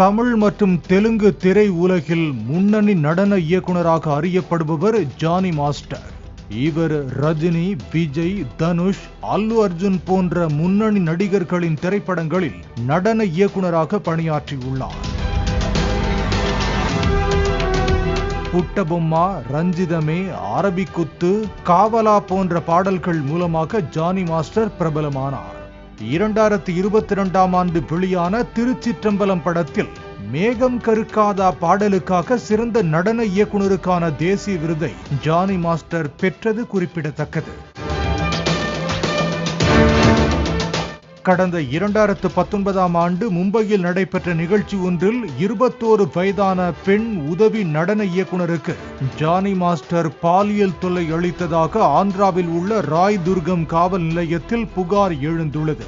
தமிழ் மற்றும் தெலுங்கு திரை உலகில் முன்னணி நடன இயக்குனராக அறியப்படுபவர் ஜானி மாஸ்டர். இவர் ரஜினி, விஜய், தனுஷ், அல்லு அர்ஜுன் போன்ற முன்னணி நடிகர்களின் திரைப்படங்களில் நடன இயக்குனராக பணியாற்றியுள்ளார். புட்டபொம்மா, ரஞ்சிதமே, அரபிக்குத்து, காவலா போன்ற பாடல்கள் மூலமாக ஜானி மாஸ்டர் பிரபலமானார். 2022ஆம் ஆண்டு வெளியான திருச்சிற்றம்பலம் படத்தில் மேகம் கருக்காதா பாடலுக்காக சிறந்த நடன இயக்குனருக்கான தேசிய விருதை ஜானி மாஸ்டர் பெற்றது குறிப்பிடத்தக்கது. கடந்த 2019ஆம் ஆண்டு மும்பையில் நடைபெற்ற நிகழ்ச்சி ஒன்றில் 21 வயதான பெண் உதவி நடன இயக்குனருக்கு ஜானி மாஸ்டர் பாலியல் தொல்லை அளித்ததாக ஆந்திராவில் உள்ள ராய்துர்கம் காவல் நிலையத்தில் புகார் எழுந்துள்ளது.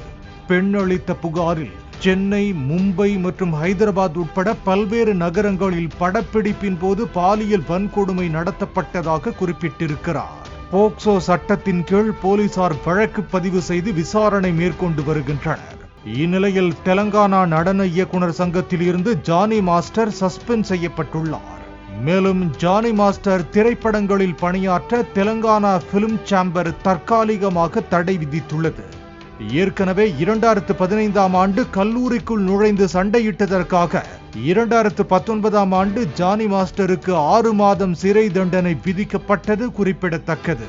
பெண் அளித்த புகாரில் சென்னை, மும்பை மற்றும் ஹைதராபாத் உட்பட பல்வேறு நகரங்களில் படப்பிடிப்பின் போது பாலியல் வன்கொடுமை நடத்தப்பட்டதாக குறிப்பிட்டிருக்கிறார். போக்சோ சட்டத்தின் கீழ் போலீசார் வழக்கு பதிவு செய்து விசாரணை மேற்கொண்டு வருகின்றனர். இந்நிலையில் தெலங்கானா நடன இயக்குனர் சங்கத்தில் இருந்து ஜானி மாஸ்டர் சஸ்பெண்ட் செய்யப்பட்டுள்ளார். மேலும் ஜானி மாஸ்டர் திரைப்படங்களில் பணியாற்ற தெலங்கானா பிலிம் சேம்பர் தற்காலிகமாக தடை விதித்துள்ளது. ஏற்கனவே 2015ஆம் ஆண்டு கல்லூரிக்குள் நுழைந்து சண்டையிட்டதற்காக 2019ஆம் ஆண்டு ஜானி மாஸ்டருக்கு 6 மாதம் சிறை தண்டனை விதிக்கப்பட்டது குறிப்பிடத்தக்கது.